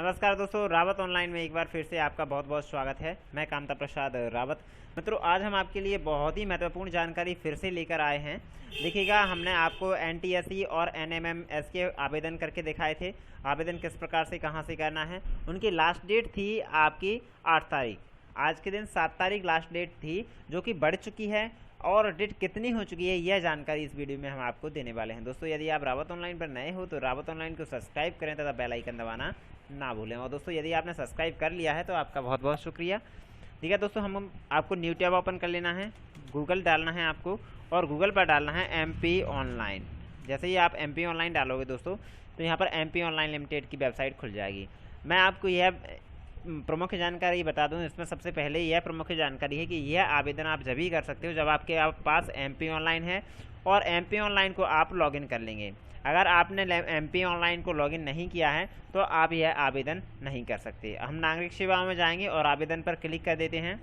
नमस्कार दोस्तों, रावत ऑनलाइन में एक बार फिर से आपका बहुत बहुत स्वागत है। मैं कामता प्रसाद रावत। मित्रों, आज हम आपके लिए बहुत ही महत्वपूर्ण जानकारी फिर से लेकर आए हैं। देखिएगा, हमने आपको एनटीएससी और एनएमएमएस के आवेदन करके दिखाए थे। आवेदन किस प्रकार से कहां से करना है। उनकी लास्ट डेट थी आपकी 8 तारीख। आज के दिन 7 तारीख लास्ट डेट थी, जो कि बढ़ चुकी है। और डेट कितनी हो चुकी है, यह जानकारी इस वीडियो में हम आपको देने वाले हैं। दोस्तों, यदि आप रावत ऑनलाइन पर नए हो तो रावत ऑनलाइन को सब्सक्राइब करें तथा बेल आइकन दबाना ना भूलें। और दोस्तों, यदि आपने सब्सक्राइब कर लिया है तो आपका बहुत बहुत शुक्रिया। ठीक है दोस्तों, हम आपको न्यू टैब ओपन कर लेना है, गूगल डालना है आपको, और गूगल पर डालना है एमपी ऑनलाइन। जैसे ही आप एमपी ऑनलाइन डालोगे दोस्तों, तो यहाँ पर एमपी ऑनलाइन लिमिटेड की वेबसाइट खुल जाएगी। मैं आपको यह प्रमुख जानकारी बता दूं, इसमें सबसे पहले यह प्रमुख जानकारी है कि यह आवेदन आप जब ही कर सकते हो जब आपके पास एमपी ऑनलाइन है और एमपी ऑनलाइन को आप लॉगिन कर लेंगे। अगर आपने एमपी ऑनलाइन को लॉगिन नहीं किया है तो आप यह आवेदन नहीं कर सकते। हम नागरिक सेवाओं में जाएंगे और आवेदन पर क्लिक कर देते हैं।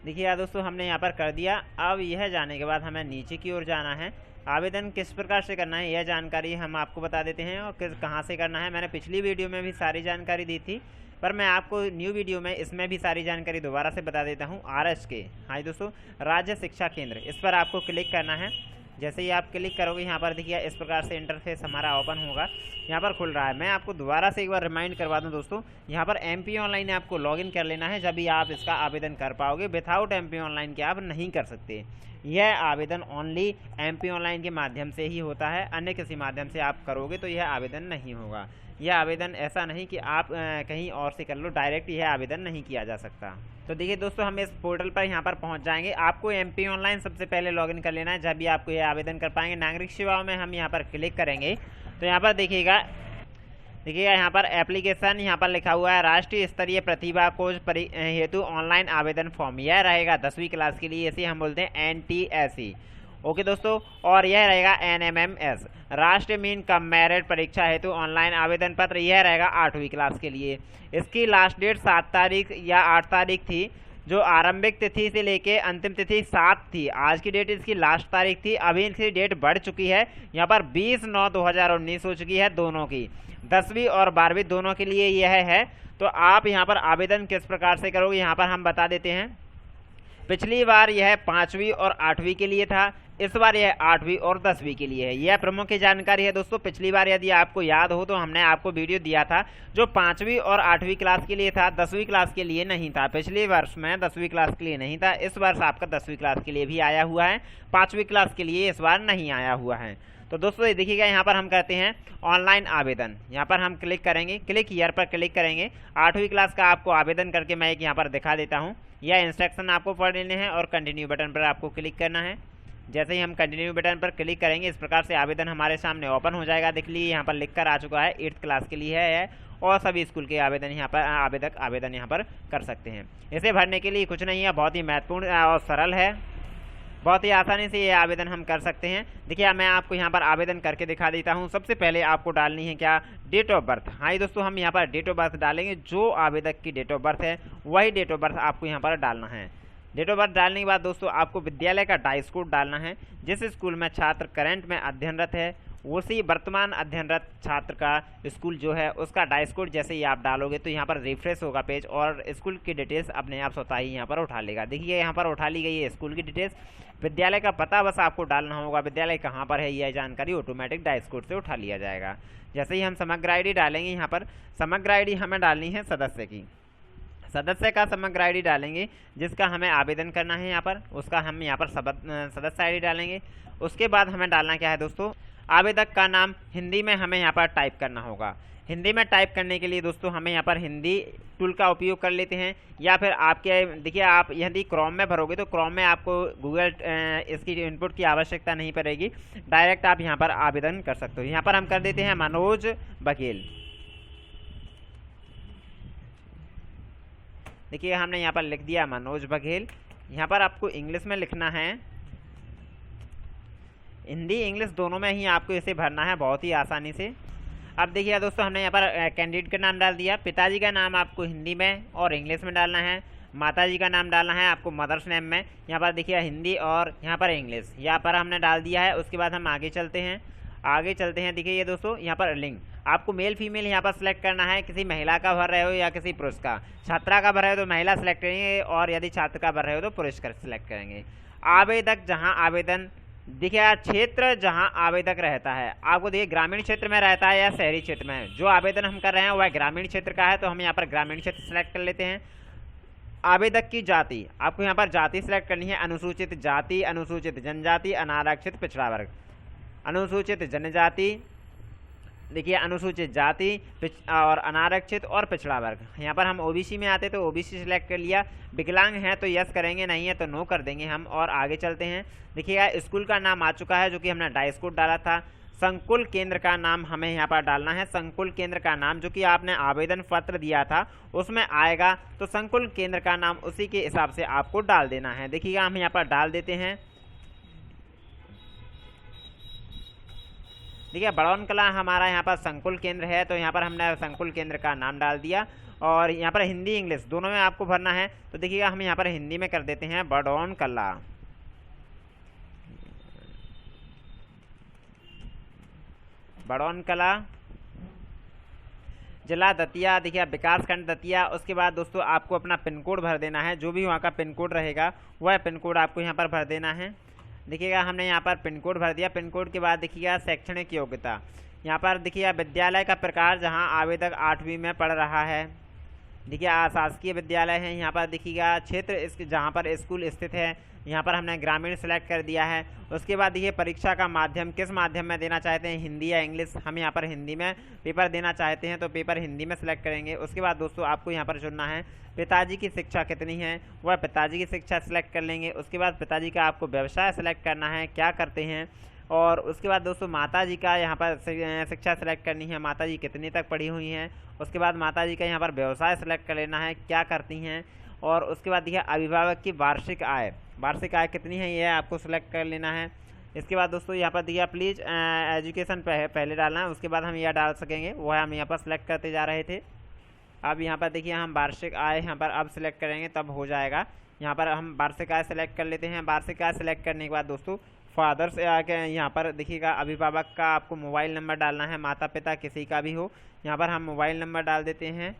देखिए यार दोस्तों, हमने यहाँ पर कर दिया। अब यह जाने के बाद हमें नीचे की ओर जाना है। आवेदन किस प्रकार से करना है यह जानकारी हम आपको बता देते हैं, और कहाँ से करना है। मैंने पिछली वीडियो में भी सारी जानकारी दी थी, पर मैं आपको न्यू वीडियो में इसमें भी सारी जानकारी दोबारा से बता देता हूँ। आरएस के, हाँ दोस्तों, राज्य शिक्षा केंद्र, इस पर आपको क्लिक करना है। जैसे ही आप क्लिक करोगे, यहाँ पर देखिए इस प्रकार से इंटरफेस हमारा ओपन होगा। यहाँ पर खुल रहा है। मैं आपको दोबारा से एक बार रिमाइंड करवा दूँ दोस्तों, यहाँ पर एमपी ऑनलाइन आपको लॉगिन कर लेना है, जब भी आप इसका आवेदन कर पाओगे। विथआउट एमपी ऑनलाइन के आप नहीं कर सकते। यह आवेदन ओनली एमपी ऑनलाइन के माध्यम से ही होता है, अन्य किसी माध्यम से आप करोगे तो यह आवेदन नहीं होगा। यह आवेदन ऐसा नहीं कि आप कहीं और से कर लो, डायरेक्ट यह आवेदन नहीं किया जा सकता। तो देखिए दोस्तों, हम इस पोर्टल पर यहाँ पर पहुँच जाएंगे। आपको एमपी ऑनलाइन सबसे पहले लॉगिन कर लेना है, जब भी आपको यह आवेदन कर पाएंगे। नागरिक सेवाओं में हम यहाँ पर क्लिक करेंगे तो यहाँ पर देखिएगा यहाँ पर एप्लीकेशन, यहाँ पर लिखा हुआ है राष्ट्रीय स्तरीय प्रतिभा खोज हेतु ऑनलाइन आवेदन फॉर्म। यह रहेगा 10वीं क्लास के लिए, इसे हम बोलते हैं एनटीएससी। ओके दोस्तों, और यह रहेगा एनएमएमएस, राष्ट्रीय मीन कम मेरिट परीक्षा हेतु ऑनलाइन आवेदन पत्र। यह रहेगा 8वीं क्लास के लिए। इसकी लास्ट डेट 7 तारीख या 8 तारीख थी, जो आरंभिक तिथि से लेके अंतिम तिथि 7 थी। आज की डेट इसकी लास्ट तारीख थी। अभी इसकी डेट बढ़ चुकी है, यहाँ पर 20/9/2019 हो चुकी है दोनों की। 10वीं और 12वीं दोनों के लिए यह है। तो आप यहाँ पर आवेदन किस प्रकार से करोगे, यहाँ पर हम बता देते हैं। पिछली बार यह 5वीं और 8वीं के लिए था, इस बार यह 8वीं और 10वीं के लिए है। यह प्रमुख जानकारी है दोस्तों। पिछली बार यदि आपको याद हो तो हमने आपको वीडियो दिया था जो 5वीं और 8वीं क्लास के लिए था, 10वीं क्लास के लिए नहीं था। पिछले वर्ष में 10वीं क्लास के लिए नहीं था, इस वर्ष आपका 10वीं क्लास के लिए भी आया हुआ है। 5वीं क्लास के लिए इस बार नहीं आया हुआ है। तो दोस्तों देखिएगा, यहाँ पर हम कहते हैं ऑनलाइन आवेदन। यहाँ पर हम क्लिक करेंगे, क्लिक हियर पर क्लिक करेंगे। 8वीं क्लास का आपको आवेदन करके मैं एक यहाँ पर दिखा देता हूँ। यह इंस्ट्रक्शन आपको पढ़ लेने हैं और कंटिन्यू बटन पर आपको क्लिक करना है। जैसे ही हम कंटिन्यू बटन पर क्लिक करेंगे, इस प्रकार से आवेदन हमारे सामने ओपन हो जाएगा। देख लीजिए, यहाँ पर लिखकर आ चुका है 8th क्लास के लिए है, और सभी स्कूल के आवेदन यहाँ पर आवेदन यहाँ पर कर सकते हैं। इसे भरने के लिए कुछ नहीं है, बहुत ही महत्वपूर्ण और सरल है। बहुत ही आसानी से ये आवेदन हम कर सकते हैं। देखिए, मैं आपको यहाँ पर आवेदन करके दिखा देता हूँ। सबसे पहले आपको डालनी है क्या, डेट ऑफ बर्थ। हाँ दोस्तों, हम यहाँ पर डेट ऑफ बर्थ डालेंगे। जो आवेदक की डेट ऑफ बर्थ है वही डेट ऑफ बर्थ आपको यहाँ पर डालना है। डेट ऑफ बर्थ डालने के बाद दोस्तों आपको विद्यालय का डाइस कोड डालना है। जिस स्कूल में छात्र करंट में अध्ययनरत है, उसी वर्तमान अध्ययनरत छात्र का स्कूल जो है उसका डाइस कोड जैसे ही आप डालोगे तो यहाँ पर रिफ्रेश होगा पेज, और स्कूल की डिटेल्स अपने आप स्वतः ही यहाँ पर उठा लेगा। देखिए, यहाँ पर उठा ली गई है स्कूल की डिटेल्स। विद्यालय का पता बस आपको डालना होगा, विद्यालय कहाँ पर है यह जानकारी ऑटोमेटिक डाइस कोड से उठा लिया जाएगा। जैसे ही हम समग्र आईडी डालेंगे, यहाँ पर समग्र आईडी हमें डालनी है सदस्य की। सदस्य का समग्र आईडी डालेंगे जिसका हमें आवेदन करना है, यहाँ पर उसका हम यहाँ पर सदस्य आईडी डालेंगे। उसके बाद हमें डालना क्या है दोस्तों, आवेदक का नाम हिंदी में हमें यहाँ पर टाइप करना होगा। हिंदी में टाइप करने के लिए दोस्तों हमें यहाँ पर हिंदी टूल का उपयोग कर लेते हैं, या फिर आपके देखिए, आप यदि क्रोम में भरोगे तो क्रोम में आपको गूगल इसकी इनपुट की आवश्यकता नहीं पड़ेगी, डायरेक्ट आप यहाँ पर आवेदन कर सकते हो। यहाँ पर हम कर देते हैं मनोज बघेल। देखिए, हमने यहाँ पर लिख दिया मनोज बघेल। यहाँ पर आपको इंग्लिश में लिखना है, हिंदी इंग्लिश दोनों में ही आपको इसे भरना है बहुत ही आसानी से। अब देखिए दोस्तों, हमने यहाँ पर कैंडिडेट का नाम डाल दिया। पिताजी का नाम आपको हिंदी में और इंग्लिश में डालना है। माताजी का नाम डालना है आपको मदर्स नेम में। यहाँ पर देखिए हिंदी और यहाँ पर इंग्लिश, यहाँ पर हमने डाल दिया है। उसके बाद हम आगे चलते हैं। देखिए ये दोस्तों, यहाँ पर लिंग आपको मेल फीमेल यहाँ पर सिलेक्ट करना है, किसी महिला का भर रहे हो या किसी पुरुष का। छात्रा का भर रहे हो तो महिला सेलेक्ट करेंगे और यदि छात्र का भर रहे हो तो पुरुष का सिलेक्ट करेंगे। आवेदक जहाँ आवेदन देखिए क्षेत्र जहाँ आवेदक रहता है, आपको देखिए ग्रामीण क्षेत्र में रहता है या शहरी क्षेत्र में। जो आवेदन हम कर रहे हैं वह ग्रामीण क्षेत्र का है तो हम यहाँ पर ग्रामीण क्षेत्र सेलेक्ट कर लेते हैं। आवेदक की जाति, आपको यहाँ पर जाति सिलेक्ट करनी है, अनुसूचित जाति, अनुसूचित जनजाति, अनारक्षित पिछड़ा वर्ग। अनुसूचित जनजाति देखिए, अनुसूचित जाति और अनारक्षित और पिछड़ा वर्ग। यहाँ पर हम ओबीसी में आते तो ओबीसी सिलेक्ट कर लिया। विकलांग है तो यस करेंगे, नहीं है तो नो कर देंगे हम और आगे चलते हैं। देखिएगा स्कूल का नाम आ चुका है जो कि हमने डाइस्कूट डाला था। संकुल केंद्र का नाम हमें यहाँ पर डालना है। संकुल केंद्र का नाम जो कि आपने आवेदन पत्र दिया था उसमें आएगा, तो संकुल केंद्र का नाम उसी के हिसाब से आपको डाल देना है। देखिएगा हम यहाँ पर डाल देते हैं। देखिए बड़ौन कला हमारा यहाँ पर संकुल केंद्र है तो यहाँ पर हमने संकुल केंद्र का नाम डाल दिया। और यहाँ पर हिंदी इंग्लिश दोनों में आपको भरना है, तो देखिएगा हम यहाँ पर हिंदी में कर देते हैं बड़ौन कला। बड़ौन कला जिला दतिया, देखिए विकासखंड दतिया। उसके बाद दोस्तों आपको अपना पिन कोड भर देना है, जो भी वहाँ का पिन कोड रहेगा वह पिन कोड आपको यहाँ पर भर देना है। देखिएगा हमने यहाँ पर पिन कोड भर दिया। पिन कोड के बाद देखिएगा शैक्षणिक योग्यता, यहाँ पर देखिएगा विद्यालय का प्रकार जहाँ आवेदक 8वीं में पढ़ रहा है। देखिए शासकीय विद्यालय है। यहाँ पर देखिएगा क्षेत्र इसके जहाँ पर स्कूल स्थित है, यहाँ पर हमने ग्रामीण सेलेक्ट कर दिया है। उसके बाद देखिए परीक्षा का माध्यम किस माध्यम में देना चाहते हैं, हिंदी या इंग्लिश। हम यहाँ पर हिंदी में पेपर देना चाहते हैं तो पेपर हिंदी में सेलेक्ट करेंगे। उसके बाद दोस्तों आपको यहाँ पर चुनना है पिताजी की शिक्षा कितनी है, वह पिताजी की शिक्षा सेलेक्ट कर लेंगे। उसके बाद पिताजी का आपको व्यवसाय सेलेक्ट करना है, क्या करते हैं। और उसके बाद दोस्तों माताजी का यहाँ पर शिक्षा सेलेक्ट करनी है, माताजी कितनी तक पढ़ी हुई हैं। उसके बाद माताजी का यहाँ पर व्यवसाय सेलेक्ट कर लेना है, क्या करती हैं। और उसके बाद देखिए अभिभावक की वार्षिक आय, वार्षिक आय कितनी है यह आपको सेलेक्ट कर लेना है। इसके बाद दोस्तों यहाँ पर देखिए प्लीज़ एजुकेशन पहले डालना है, उसके बाद हम यह डाल सकेंगे, वह हम यहाँ पर सेलेक्ट करते जा रहे थे। अब यहाँ पर देखिए हम वार्षिक आय यहाँ पर अब सिलेक्ट करेंगे तब हो जाएगा। यहाँ पर हम वार्षिक आय सेलेक्ट कर लेते हैं। वार्षिक आय सेलेक्ट करने के बाद दोस्तों फादर से आके यहाँ पर देखिएगा अभिभावक का आपको मोबाइल नंबर डालना है, माता पिता किसी का भी हो। यहाँ पर हम मोबाइल नंबर डाल देते हैं।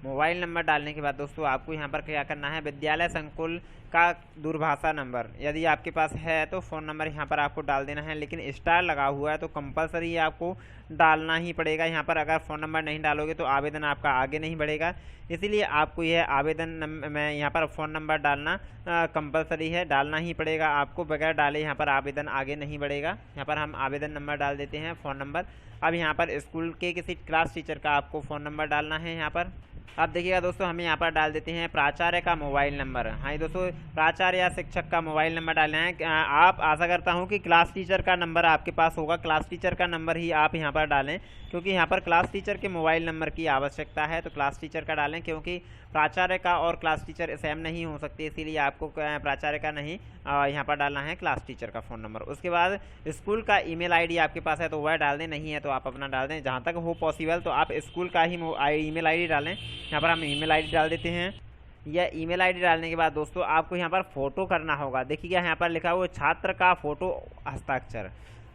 मोबाइल नंबर डालने के बाद दोस्तों आपको यहाँ पर क्या करना है, विद्यालय संकुल का दूरभाषा नंबर यदि आपके पास है तो फ़ोन नंबर यहाँ पर आपको डाल देना है। लेकिन स्टार लगा हुआ है तो कंपलसरी आपको डालना ही पड़ेगा। यहाँ पर अगर फ़ोन नंबर नहीं डालोगे तो आवेदन आपका आगे नहीं बढ़ेगा, इसीलिए आपको यह आवेदन में यहाँ पर फ़ोन नंबर डालना कंपलसरी है, डालना ही पड़ेगा आपको। बगैर डाले यहाँ पर आवेदन आगे नहीं बढ़ेगा। यहाँ पर हम आवेदन नंबर डाल देते हैं, फ़ोन नंबर। अब यहाँ पर स्कूल के किसी क्लास टीचर का आपको फ़ोन नंबर डालना है यहाँ पर। अब देखिएगा दोस्तों हम यहाँ पर डाल देते हैं प्राचार्य का मोबाइल नंबर। हाँ दोस्तों प्राचार्य या शिक्षक का मोबाइल नंबर डालना है। आप आशा करता हूँ कि क्लास टीचर का नंबर आपके पास होगा, क्लास टीचर का नंबर ही आप यहाँ पर डालें, क्योंकि यहाँ पर क्लास टीचर के मोबाइल नंबर की आवश्यकता है। तो क्लास टीचर का डालें, क्योंकि प्राचार्य का और क्लास टीचर सेम नहीं हो सकती, इसीलिए आपको प्राचार्य का नहीं यहाँ पर डालना है, क्लास टीचर का फ़ोन नंबर। उसके बाद स्कूल का ईमेल आईडी आपके पास है तो वह डाल दें, नहीं है तो आप अपना डाल दें। जहाँ तक हो पॉसिबल तो आप स्कूल का ही ईमेल आईडी डालें। यहाँ पर हम ईमेल आईडी डाल देते हैं। यह ईमेल आईडी डालने के बाद दोस्तों आपको यहाँ पर फ़ोटो करना होगा। देखिएगा यहाँ पर लिखा हुआ छात्र का फ़ोटो हस्ताक्षर।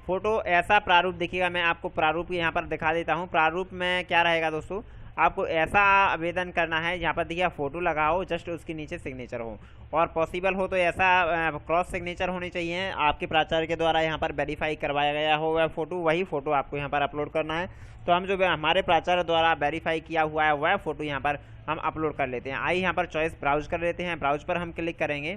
फ़ोटो ऐसा प्रारूप देखिएगा, मैं आपको प्रारूप यहाँ पर दिखा देता हूँ। प्रारूप में क्या रहेगा दोस्तों, आपको ऐसा आवेदन करना है, यहाँ पर देखिए फ़ोटो लगा हो, जस्ट उसके नीचे सिग्नेचर हो, और पॉसिबल हो तो ऐसा क्रॉस सिग्नेचर होनी चाहिए, आपके प्राचार्य के द्वारा यहाँ पर वेरीफाई करवाया गया हो वह फ़ोटो, वही फ़ोटो आपको यहाँ पर अपलोड करना है। तो हम जो हमारे प्राचार्य द्वारा वेरीफाई किया हुआ है वह फ़ोटो यहाँ पर हम अपलोड कर लेते हैं। आइए यहाँ पर चॉइस ब्राउज कर लेते हैं। ब्राउज पर हम क्लिक करेंगे।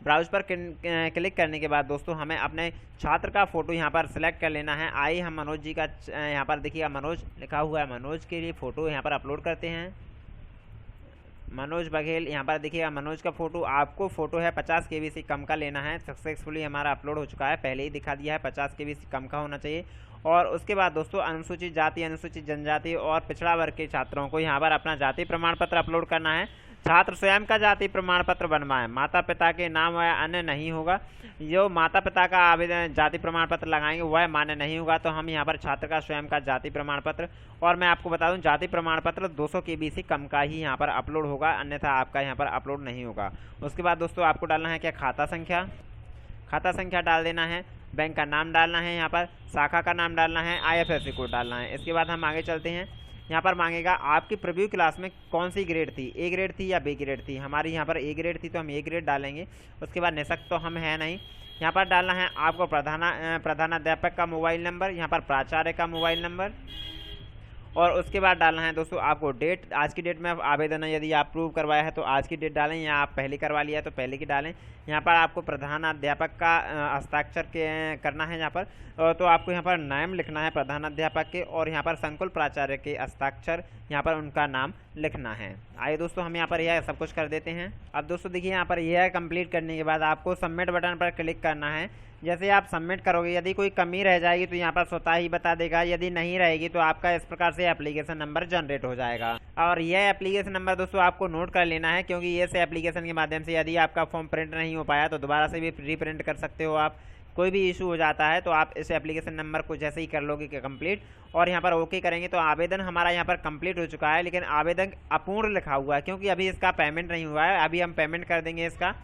ब्राउज पर क्लिक करने के बाद दोस्तों हमें अपने छात्र का फ़ोटो यहाँ पर सिलेक्ट कर लेना है। आइए हम मनोज जी का यहाँ पर देखिएगा मनोज लिखा हुआ है, मनोज के लिए फ़ोटो यहाँ पर अपलोड करते हैं। मनोज बघेल, यहाँ पर देखिएगा मनोज का फ़ोटो, आपको फ़ोटो है 50 KB से कम का लेना है। सक्सेसफुली हमारा अपलोड हो चुका है, पहले ही दिखा दिया है, 50 KB से कम का होना चाहिए। और उसके बाद दोस्तों अनुसूचित जाति, अनुसूचित जनजाति और पिछड़ा वर्ग के छात्रों को यहाँ पर अपना जाति प्रमाण पत्र अपलोड करना है। छात्र स्वयं का जाति प्रमाण पत्र बनवाएं, माता पिता के नाम वह अन्य नहीं होगा। जो माता पिता का आवेदन जाति प्रमाण पत्र लगाएंगे वह मान्य नहीं होगा। तो हम यहाँ पर छात्र का स्वयं का जाति प्रमाण पत्र, और मैं आपको बता दूं जाति प्रमाण पत्र 200 KB से कम का ही यहाँ पर अपलोड होगा, अन्यथा आपका यहाँ पर अपलोड नहीं होगा। उसके बाद दोस्तों आपको डालना है क्या, खाता संख्या। खाता संख्या डाल देना है। बैंक का नाम डालना है, यहाँ पर शाखा का नाम डालना है, IFSC कोड डालना है। इसके बाद हम आगे चलते हैं। यहाँ पर मांगेगा आपकी प्रीव्यू क्लास में कौन सी ग्रेड थी, ए ग्रेड थी या बी ग्रेड थी। हमारी यहाँ पर ए ग्रेड थी तो हम ए ग्रेड डालेंगे। उसके बाद निःशक्त तो हम है नहीं। यहाँ पर डालना है आपको प्रधानाध्यापक का मोबाइल नंबर, यहाँ पर प्राचार्य का मोबाइल नंबर, और उसके बाद डालना है दोस्तों आपको डेट। आज की डेट में आवेदन है, यदि आप प्रूव करवाया है तो आज की डेट डालें, या आप पहले करवा लिया है तो पहले की डालें। यहाँ पर आपको प्रधानाध्यापक का हस्ताक्षर करना है यहाँ पर, तो आपको यहाँ पर नाम लिखना है प्रधानाध्यापक के, और यहाँ पर संकुल प्राचार्य के हस्ताक्षर, यहाँ पर उनका नाम लिखना है। आइए दोस्तों हम यहाँ पर यह सब कुछ कर देते हैं। अब दोस्तों देखिए यहाँ पर यह कंप्लीट करने के बाद आपको सबमिट बटन पर क्लिक करना है। जैसे आप सबमिट करोगे, यदि कोई कमी रह जाएगी तो यहाँ पर स्वतः ही बता देगा, यदि नहीं रहेगी तो आपका इस प्रकार से एप्लीकेशन नंबर जनरेट हो जाएगा। और यह एप्लीकेशन नंबर दोस्तों आपको नोट कर लेना है, क्योंकि ये से एप्लीकेशन के माध्यम से यदि आपका फॉर्म प्रिंट नहीं हो पाया तो दोबारा से भी रीप्रिंट कर सकते हो आप। कोई भी इशू हो जाता है तो आप इस एप्लीकेशन नंबर को जैसे ही कर लोगे कि कंप्लीट, और यहाँ पर ओके करेंगे तो आवेदन हमारा यहाँ पर कंप्लीट हो चुका है। लेकिन आवेदन अपूर्ण लिखा हुआ है, क्योंकि अभी इसका पेमेंट नहीं हुआ है। अभी हम पेमेंट कर देंगे इसका।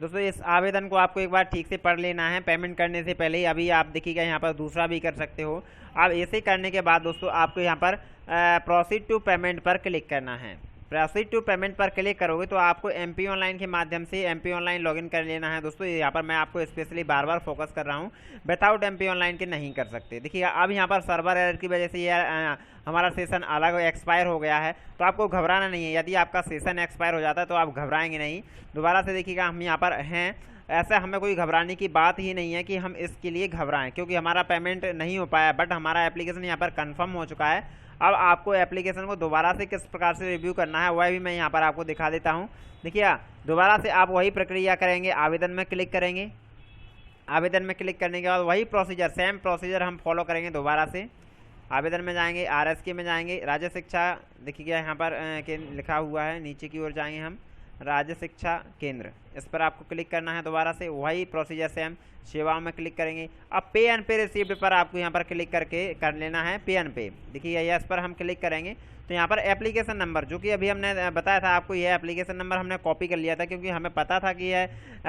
दोस्तों इस आवेदन को आपको एक बार ठीक से पढ़ लेना है पेमेंट करने से पहले ही। अभी आप देखिएगा यहाँ पर दूसरा भी कर सकते हो। अब ऐसे करने के बाद दोस्तों आपको यहाँ पर प्रोसीड टू पेमेंट पर क्लिक करना है। प्रोसीड टू पेमेंट पर क्लिक करोगे तो आपको MP ऑनलाइन के माध्यम से MP ऑनलाइन लॉगिन कर लेना है। दोस्तों यहाँ पर मैं आपको स्पेशली बार बार फोकस कर रहा हूँ, विदाउट MP ऑनलाइन के नहीं कर सकते। देखिएगा अब यहाँ पर सर्वर एरर की वजह से यह हमारा सेशन अलग एक्सपायर हो गया है, तो आपको घबराना नहीं है। यदि आपका सेशन एक्सपायर हो जाता है तो आप घबराएंगे नहीं। दोबारा से देखिएगा हम यहाँ पर हैं, ऐसा हमें कोई घबराने की बात ही नहीं है कि हम इसके लिए घबराएं, क्योंकि हमारा पेमेंट नहीं हो पाया, बट हमारा एप्लीकेशन यहाँ पर कंफर्म हो चुका है। अब आपको एप्लीकेशन को दोबारा से किस प्रकार से रिव्यू करना है वह भी मैं यहाँ पर आपको दिखा देता हूँ। देखिए दोबारा से आप वही प्रक्रिया करेंगे, आवेदन में क्लिक करेंगे। आवेदन में क्लिक करने के बाद वही प्रोसीजर, सेम प्रोसीजर हम फॉलो करेंगे। दोबारा से आवेदन में जाएंगे, RSK में जाएंगे, राज्य शिक्षा देखिएगा यहाँ पर लिखा हुआ है, नीचे की ओर जाएंगे हम, राज्य शिक्षा केंद्र, इस पर आपको क्लिक करना है। दोबारा से वही प्रोसीजर सेम, सेवाओं में क्लिक करेंगे। अब पे एंड पे रिसीव्ड पर आपको यहाँ पर क्लिक करके कर लेना है पे एंड पे। देखिए यस पर हम क्लिक करेंगे तो यहाँ पर एप्लीकेशन नंबर, जो कि अभी हमने बताया था आपको, यह एप्लीकेशन नंबर हमने कॉपी कर लिया था, क्योंकि हमें पता था कि यह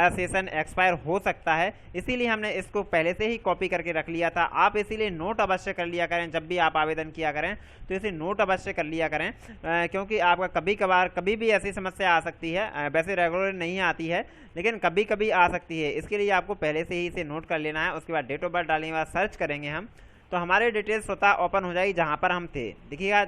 सेशन एक्सपायर हो सकता है, इसीलिए हमने इसको पहले से ही कॉपी करके रख लिया था। आप इसीलिए नोट अवश्य कर लिया करें, जब भी आप आवेदन किया करें तो इसे नोट अवश्य कर लिया करें, क्योंकि आपका कभी कभार कभी भी ऐसी समस्या आ सकती है। वैसे रेगुलर नहीं आती है, लेकिन कभी कभी आ सकती है, इसके लिए आपको पहले से ही इसे नोट कर लेना है। उसके बाद डेट ऑफ बर्थ डालने के बाद सर्च करेंगे हम, तो हमारे डिटेल्स स्वतः ओपन हो जाएगी जहाँ पर हम थे। देखिएगा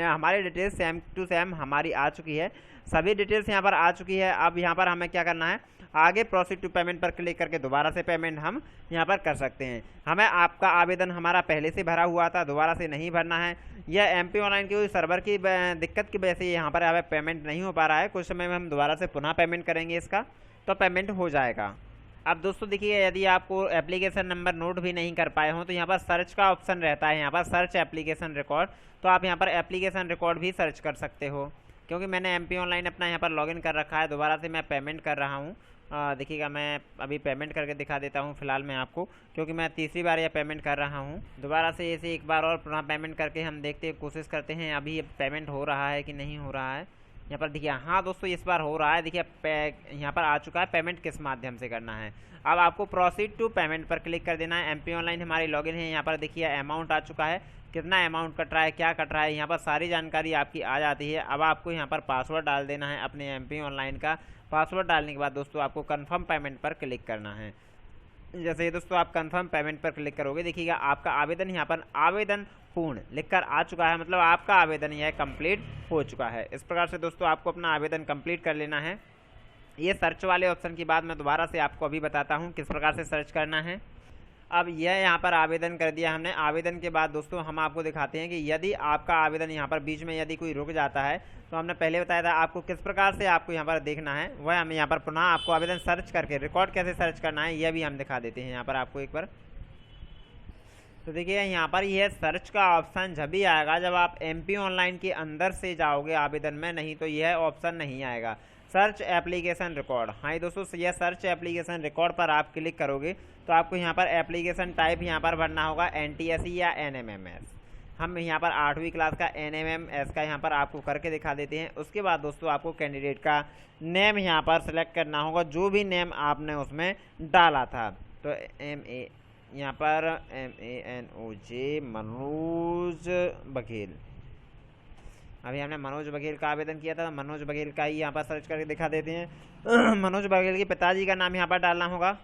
हमारी डिटेल्स सेम टू सेम हमारी आ चुकी है, सभी डिटेल्स यहाँ पर आ चुकी है। अब यहाँ पर हमें क्या करना है, आगे प्रोसीड टू पेमेंट पर क्लिक करके दोबारा से पेमेंट हम यहाँ पर कर सकते हैं। हमें आपका आवेदन हमारा पहले से भरा हुआ था, दोबारा से नहीं भरना है। यह MP ऑनलाइन की सर्वर की दिक्कत की वजह से यहाँ पर हमें पेमेंट नहीं हो पा रहा है। कुछ समय में हम दोबारा से पुनः पेमेंट करेंगे इसका, तो पेमेंट हो जाएगा। अब दोस्तों देखिए यदि आपको एप्लीकेशन नंबर नोट भी नहीं कर पाए हों तो यहाँ पर सर्च का ऑप्शन रहता है, यहाँ पर सर्च एप्लीकेशन रिकॉर्ड, तो आप यहाँ पर एप्लीकेशन रिकॉर्ड भी सर्च कर सकते हो। क्योंकि मैंने MP ऑनलाइन अपना यहाँ पर लॉगिन कर रखा है, दोबारा से मैं पेमेंट कर रहा हूँ। देखिएगा मैं अभी पेमेंट करके दिखा देता हूँ फिलहाल मैं आपको, क्योंकि मैं तीसरी बार यह पेमेंट कर रहा हूँ। दोबारा से ऐसे एक बार और पुनः पेमेंट करके हम देखते कोशिश करते हैं अभी ये पेमेंट हो रहा है कि नहीं हो रहा है। यहाँ पर देखिए हाँ दोस्तों इस बार हो रहा है। देखिए यहाँ पर आ चुका है, पेमेंट किस माध्यम से करना है। अब आपको प्रोसीड टू पेमेंट पर क्लिक कर देना है। MP ऑनलाइन हमारी लॉगिन है, यहाँ पर देखिए अमाउंट आ चुका है, कितना अमाउंट कट रहा है, क्या कट रहा है, यहाँ पर सारी जानकारी आपकी आ जाती है। अब आपको यहाँ पर पासवर्ड डाल देना है अपने MP ऑनलाइन का। पासवर्ड डालने के बाद दोस्तों आपको कन्फर्म पेमेंट पर क्लिक करना है। जैसे ही दोस्तों आप कंफर्म पेमेंट पर क्लिक करोगे, देखिएगा आपका आवेदन यहाँ पर आवेदन पूर्ण लिखकर आ चुका है, मतलब आपका आवेदन यह कंप्लीट हो चुका है। इस प्रकार से दोस्तों आपको अपना आवेदन कंप्लीट कर लेना है। ये सर्च वाले ऑप्शन की बात मैं दोबारा से आपको अभी बताता हूँ किस प्रकार से सर्च करना है। अब यह यहाँ पर आवेदन कर दिया हमने। आवेदन के बाद दोस्तों हम आपको दिखाते हैं कि यदि आपका आवेदन यहाँ पर बीच में यदि कोई रुक जाता है, तो हमने पहले बताया था आपको किस प्रकार से आपको यहाँ पर देखना है, वह हम यहाँ पर पुनः आपको आवेदन सर्च करके रिकॉर्ड कैसे सर्च करना है यह भी हम दिखा देते हैं यहाँ पर आपको एक बार। तो देखिए यहाँ पर यह सर्च का ऑप्शन जब भी आएगा जब आप MP ऑनलाइन के अंदर से जाओगे आवेदन में, नहीं तो यह ऑप्शन नहीं आएगा। सर्च एप्लीकेशन रिकॉर्ड, हाँ दोस्तों यह सर्च एप्लीकेशन रिकॉर्ड पर आप क्लिक करोगे तो आपको यहाँ पर एप्लीकेशन टाइप यहाँ पर भरना होगा NTSE या NMMS। हम यहाँ पर 8वीं क्लास का NMMS का यहाँ पर आपको करके दिखा देते हैं। उसके बाद दोस्तों आपको कैंडिडेट का नेम यहाँ पर सेलेक्ट करना होगा, जो भी नेम आपने उसमें डाला था। तो यहाँ पर MANOJ मनोज बघेल। अभी हमने मनोज बघेल का आवेदन किया था, मनोज बघेल का ही यहाँ पर सर्च करके दिखा देते हैं। मनोज बघेल के पिताजी का नाम यहाँ पर डालना होगा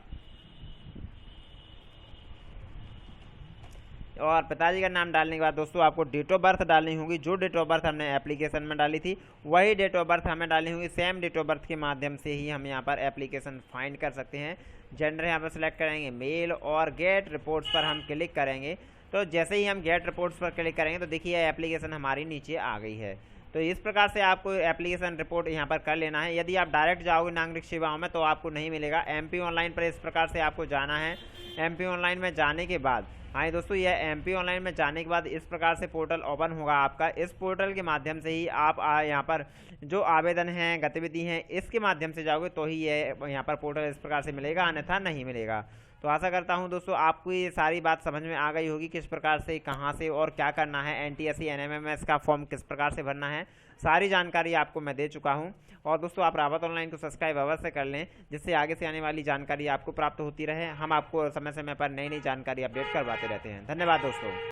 और पिताजी का नाम डालने के बाद दोस्तों आपको डेट ऑफ बर्थ डालनी होगी। जो डेट ऑफ बर्थ हमने एप्लीकेशन में डाली थी वही डेट ऑफ बर्थ हमें डालनी होगी। सेम डेट ऑफ बर्थ के माध्यम से ही हम यहाँ पर एप्लीकेशन फाइंड कर सकते हैं। जेंडर यहाँ पर सिलेक्ट करेंगे मेल और गेट रिपोर्ट्स पर हम क्लिक करेंगे। तो जैसे ही हम गेट रिपोर्ट्स पर क्लिक करेंगे तो देखिए एप्लीकेशन हमारी नीचे आ गई है। तो इस प्रकार से आपको एप्लीकेशन रिपोर्ट यहाँ पर कर लेना है। यदि आप डायरेक्ट जाओगे नागरिक सेवाओं में तो आपको नहीं मिलेगा। MP ऑनलाइन पर इस प्रकार से आपको जाना है। MP ऑनलाइन में जाने के बाद हाँ दोस्तों, यह MP ऑनलाइन में जाने के बाद इस प्रकार से पोर्टल ओपन होगा आपका। इस पोर्टल के माध्यम से ही आप यहाँ पर जो आवेदन हैं, गतिविधि हैं, इसके माध्यम से जाओगे तो ही ये यहाँ पर पोर्टल इस प्रकार से मिलेगा, अन्यथा नहीं मिलेगा। तो आशा करता हूँ दोस्तों आपको ये सारी बात समझ में आ गई होगी, किस प्रकार से, कहाँ से और क्या करना है। NTSC NMMS का फॉर्म किस प्रकार से भरना है, सारी जानकारी आपको मैं दे चुका हूँ। और दोस्तों आप रावत ऑनलाइन को सब्सक्राइब अवश्य कर लें, जिससे आगे से आने वाली जानकारी आपको प्राप्त होती रहे। हम आपको समय समय पर नई नई जानकारी अपडेट करवाते रहते हैं। धन्यवाद दोस्तों।